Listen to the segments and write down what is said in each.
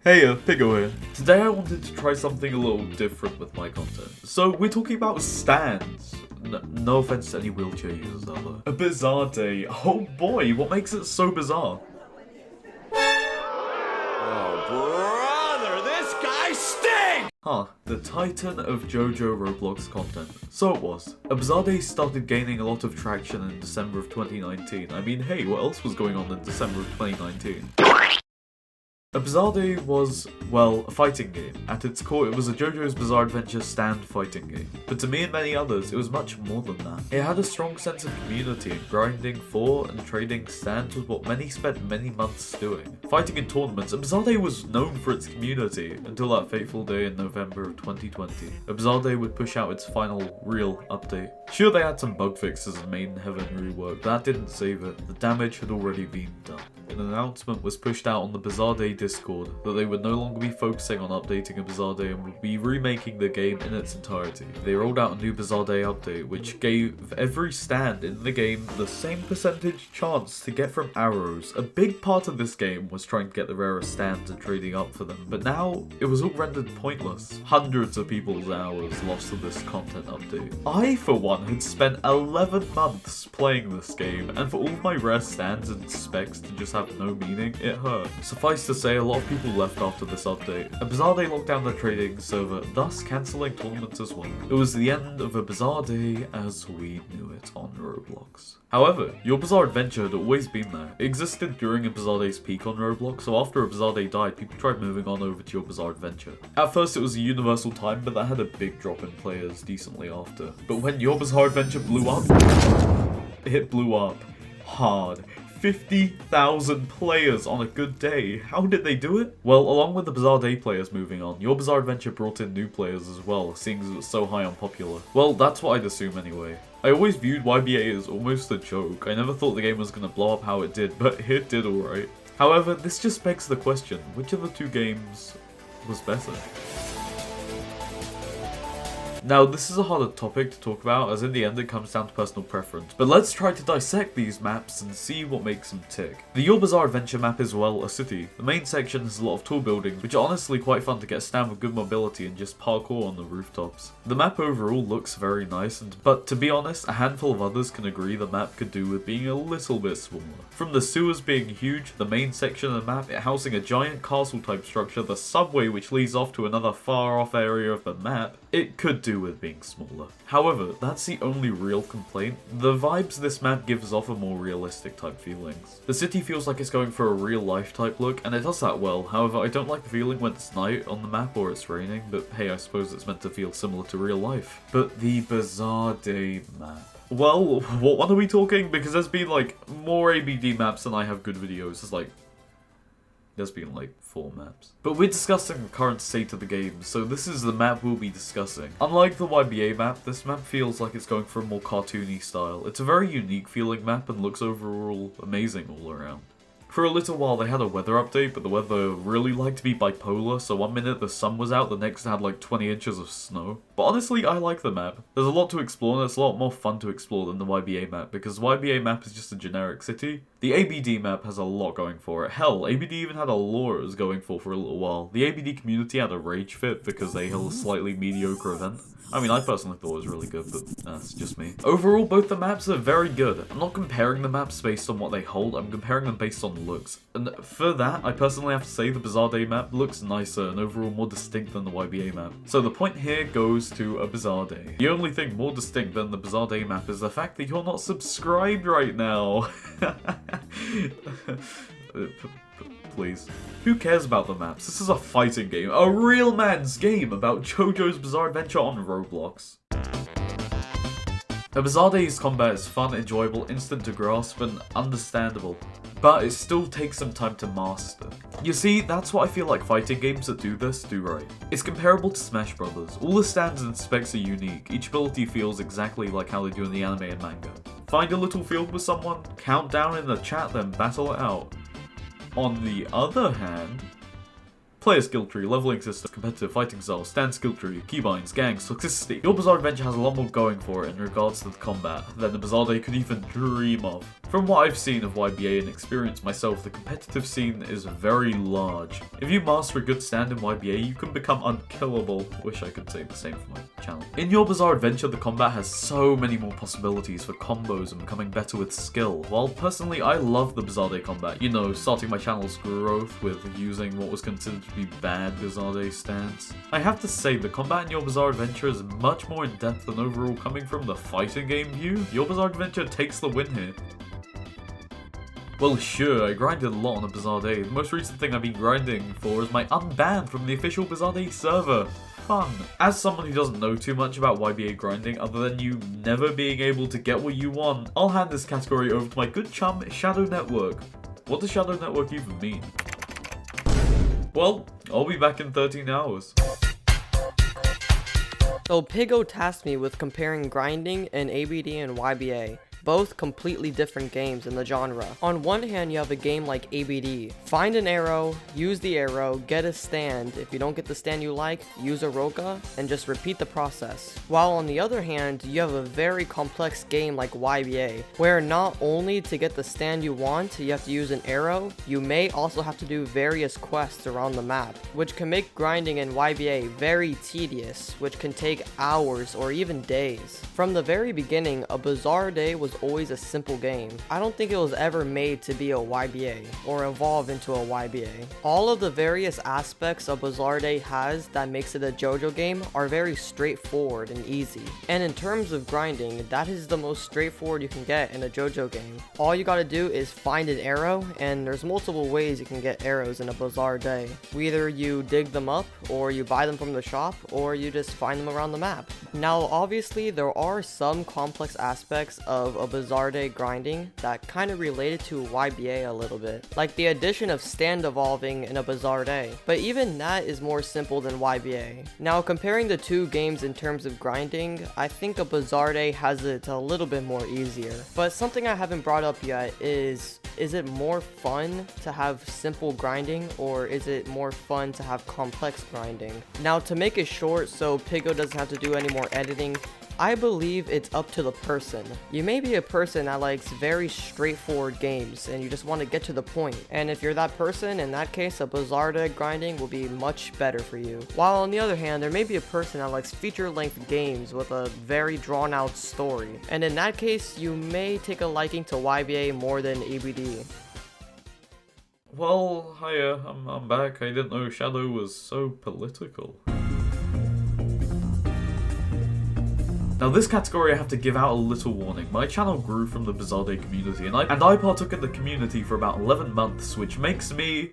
Hey, Piggo here. Today I wanted to try something a little different with my content. So we're talking about stands. No offense to any wheelchair users out there. A bizarre day. Oh boy, what makes it so bizarre? Oh brother, this guy stinks! The titan of JoJo Roblox content. So it was. A bizarre day started gaining a lot of traction in December of 2019. I mean, hey, what else was going on in December of 2019? A Bizarre Day was, well, a fighting game. At its core, it was a JoJo's Bizarre Adventure stand fighting game. But to me and many others, it was much more than that. It had a strong sense of community, and grinding for and trading stands was what many spent many months doing. Fighting in tournaments, A Bizarre Day was known for its community, until that fateful day in November of 2020. A Bizarre Day would push out its final, real update. Sure, they had some bug fixes and made in heaven rework, but that didn't save it. The damage had already been done. An announcement was pushed out on the Bizarre Day Discord that they would no longer be focusing on updating A Bizarre Day and would be remaking the game in its entirety. They rolled out a new Bizarre Day update, which gave every stand in the game the same percentage chance to get from arrows. A big part of this game was trying to get the rarest stands and trading up for them, but now it was all rendered pointless. Hundreds of people's hours lost to this content update. I, for one, had spent 11 months playing this game, and for all of my rare stands and specs to just have no meaning, it hurt. Suffice to say, a lot of people left after this update. A Bizarre Day locked down the trading server, thus cancelling tournaments as well. It was the end of A Bizarre Day as we knew it on Roblox. However, your Bizarre Adventure had always been there. It existed during A Bizarre Day's peak on Roblox, so after A Bizarre Day died, people tried moving on over to your Bizarre Adventure. At first it was a universal time, but that had a big drop in players decently after. But when your Bizarre Adventure blew up, it blew up hard. 50,000 players on a good day. How did they do it? Well, along with the Bizarre Day players moving on, your Bizarre Adventure brought in new players as well, seeing as it was so high on popular. Well, that's what I'd assume anyway. I always viewed YBA as almost a joke. I never thought the game was gonna blow up how it did, but it did alright. However, this just begs the question, which of the two games was better? Now, this is a harder topic to talk about, as in the end it comes down to personal preference, but let's try to dissect these maps and see what makes them tick. The Your Bizarre Adventure map is, well, a city. The main section has a lot of tall buildings, which are honestly quite fun to get a stand with good mobility and just parkour on the rooftops. The map overall looks very nice, but to be honest, a handful of others can agree the map could do with being a little bit smaller. From the sewers being huge, the main section of the map, it housing a giant castle type structure, the subway which leads off to another far off area of the map, it could do with being smaller. However, that's the only real complaint. The vibes this map gives off are more realistic type feelings. The city feels like it's going for a real life type look, and it does that well. However, I don't like the feeling when it's night on the map or it's raining, but hey, I suppose it's meant to feel similar to real life. But the Bizarre Day map. Well, what one are we talking? Because there's been like more ABD maps than I have good videos. There's been like 4 maps. But we're discussing the current state of the game, so this is the map we'll be discussing. Unlike the YBA map, this map feels like it's going for a more cartoony style. It's a very unique feeling map and looks overall amazing all around. For a little while they had a weather update, but the weather really liked to be bipolar, so one minute the sun was out, the next it had like 20 inches of snow. But honestly, I like the map. There's a lot to explore, and it's a lot more fun to explore than the YBA map, because the YBA map is just a generic city. The ABD map has a lot going for it. Hell, ABD even had a lore it was going for a little while. The ABD community had a rage fit because they held a slightly mediocre event. I mean, I personally thought it was really good, but that's just me. Overall, both the maps are very good. I'm not comparing the maps based on what they hold, I'm comparing them based on looks. And for that, I personally have to say the Bizarre Day map looks nicer and overall more distinct than the YBA map. So the point here goes to A Bizarre Day. The only thing more distinct than the Bizarre Day map is the fact that you're not subscribed right now. Please. Who cares about the maps? This is a fighting game. A real man's game about JoJo's Bizarre Adventure on Roblox. A Bizarre Day's combat is fun, enjoyable, instant to grasp, and understandable. But it still takes some time to master. You see, that's what I feel like fighting games that do this do right. It's comparable to Smash Brothers. All the stands and specs are unique. Each ability feels exactly like how they do in the anime and manga. Find a little field with someone, count down in the chat, then battle it out. On the other hand, player skill tree, leveling system, competitive fighting style, stand skill tree, keybinds, gangs, toxicity. Your Bizarre Adventure has a lot more going for it in regards to the combat than a Bizarre Day could even dream of. From what I've seen of YBA and experienced myself, the competitive scene is very large. If you master a good stand in YBA, you can become unkillable. Wish I could say the same for my channel. In your Bizarre Adventure, the combat has so many more possibilities for combos and becoming better with skill. While personally, I love the Bizarre Day combat. You know, starting my channel's growth with using what was considered to be bad Bizarre Day stands. I have to say, the combat in your Bizarre Adventure is much more in-depth and overall coming from the fighting game view. Your Bizarre Adventure takes the win here. Well, sure, I grinded a lot on a Bizarre Day. The most recent thing I've been grinding for is my unbanned from the official Bizarre Day server. Fun. As someone who doesn't know too much about YBA grinding other than you never being able to get what you want, I'll hand this category over to my good chum, Shadow Network. What does Shadow Network even mean? Well, I'll be back in 13 hours. So Piggo tasked me with comparing grinding in ABD and YBA. Both completely different games in the genre. On one hand, you have a game like ABD. Find an arrow, use the arrow, get a stand. If you don't get the stand you like, use a roca, and just repeat the process. While on the other hand, you have a very complex game like YBA, where not only to get the stand you want, you have to use an arrow, you may also have to do various quests around the map, which can make grinding in YBA very tedious, which can take hours or even days. From the very beginning, a Bizarre Day was always a simple game. I don't think it was ever made to be a YBA or evolve into a YBA. All of the various aspects a Bizarre Day has that makes it a JoJo game are very straightforward and easy. And in terms of grinding, that is the most straightforward you can get in a JoJo game. All you gotta do is find an arrow, and there's multiple ways you can get arrows in a Bizarre Day. Either you dig them up, or you buy them from the shop, or you just find them around the map. Now obviously there are some complex aspects of a Bizarre Day grinding that kind of related to YBA a little bit, like the addition of stand evolving in a Bizarre Day, but even that is more simple than YBA. Now comparing the two games in terms of grinding, I think a Bizarre Day has it a little bit more easier. But something I haven't brought up yet is it more fun to have simple grinding, or is it more fun to have complex grinding? Now to make it short so Piggo doesn't have to do any more editing, I believe it's up to the person. You may be a person that likes very straightforward games and you just want to get to the point. And if you're that person, in that case, a Bizarre Day grinding will be much better for you. While on the other hand, there may be a person that likes feature-length games with a very drawn-out story. And in that case, you may take a liking to YBA more than ABD. Well, hiya, I'm back. I didn't know Shadow was so political. Now this category I have to give out a little warning. My channel grew from the Bizarre Day community and I partook in the community for about 11 months, which makes me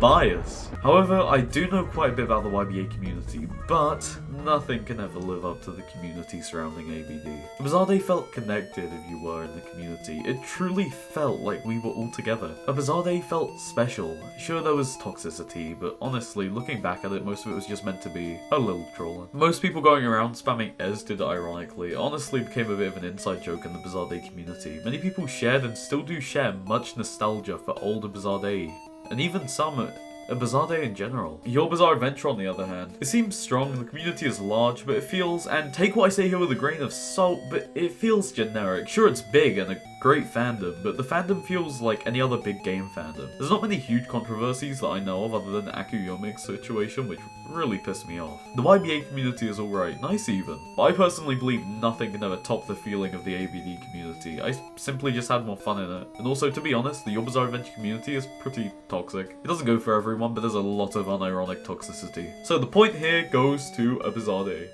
biased. However, I do know quite a bit about the YBA community, but nothing can ever live up to the community surrounding ABD. Bizarre Day felt connected if you were in the community. It truly felt like we were all together. A Bizarre Day felt special. Sure, there was toxicity, but honestly, looking back at it, most of it was just meant to be a little trolling. Most people going around spamming Ez did it ironically. It honestly became a bit of an inside joke in the Bizarre Day community. Many people shared and still do share much nostalgia for older Bizarre Day, and even some a Bizarre Day in general. Your Bizarre Adventure, on the other hand, it seems strong, the community is large, but it feels, and take what I say here with a grain of salt, but it feels generic. Sure, it's big and a great fandom, but the fandom feels like any other big game fandom. There's not many huge controversies that I know of other than the gimmicks situation, which really pissed me off. The YBA community is alright, nice even, but I personally believe nothing can ever top the feeling of the ABD community. I simply just had more fun in it. And also, to be honest, the Your Bizarre Adventure community is pretty toxic. It doesn't go for everyone, but there's a lot of unironic toxicity. So the point here goes to a Bizarre Day.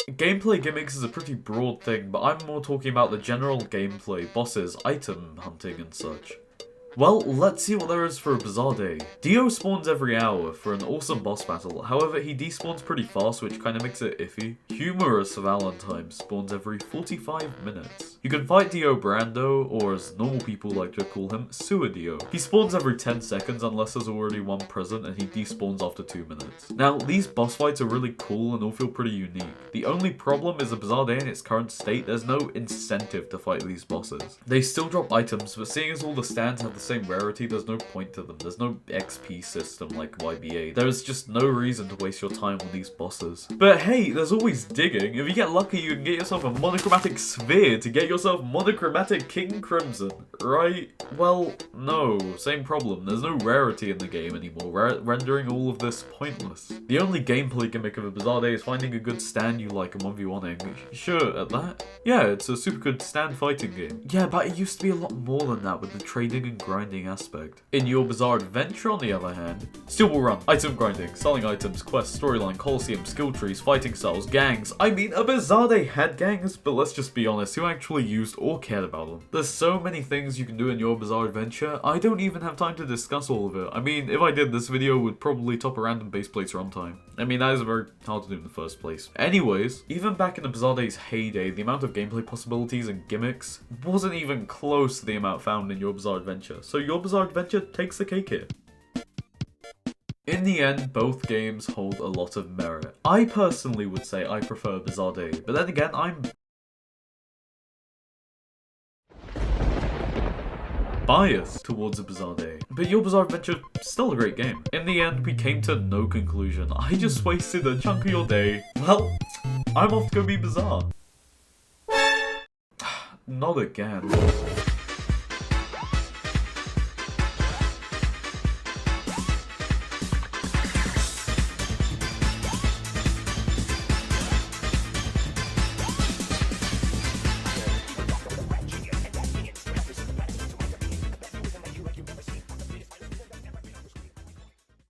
Gameplay gimmicks is a pretty broad thing, but I'm more talking about the general gameplay, bosses, item hunting and such. Well, let's see what there is for a Bizarre Day. Dio spawns every hour for an awesome boss battle, however he despawns pretty fast, which kinda makes it iffy. Humorous Valentine spawns every 45 minutes. You can fight Dio Brando, or as normal people like to call him, Sewer Dio. He spawns every 10 seconds unless there's already one present, and he despawns after 2 minutes. Now, these boss fights are really cool and all feel pretty unique. The only problem is a Bizarre Day in its current state, there's no incentive to fight these bosses. They still drop items, but seeing as all the stands have the same rarity, there's no point to them. There's no XP system like YBA. There's just no reason to waste your time on these bosses. But hey, there's always digging. If you get lucky, you can get yourself a monochromatic sphere to get yourself monochromatic King Crimson, right? Well, no, same problem. There's no rarity in the game anymore, rendering all of this pointless. The only gameplay gimmick of a Bizarre Day is finding a good stand you like and 1v1ing. Sure, at that? Yeah, it's a super good stand fighting game. Yeah, but it used to be a lot more than that with the trading and grinding aspect. In your Bizarre Adventure, on the other hand, Steel Ball Run, item grinding, selling items, quests, storyline, coliseum, skill trees, fighting styles, gangs. I mean, a Bizarre Day had gangs, but let's just be honest, who actually used or cared about them? There's so many things you can do in your Bizarre Adventure, I don't even have time to discuss all of it. I mean, if I did, this video would probably top a random base plates runtime. I mean, that is very hard to do in the first place. Anyways, even back in the Bizarre Day's heyday, the amount of gameplay possibilities and gimmicks wasn't even close to the amount found in your Bizarre Adventure, so your Bizarre Adventure takes the cake here. In the end, both games hold a lot of merit. I personally would say I prefer Bizarre Day, but then again, I'm biased towards a Bizarre Day. But your Bizarre Adventure is still a great game. In the end, we came to no conclusion. I just wasted a chunk of your day. Well, I'm off to go be bizarre. Not again.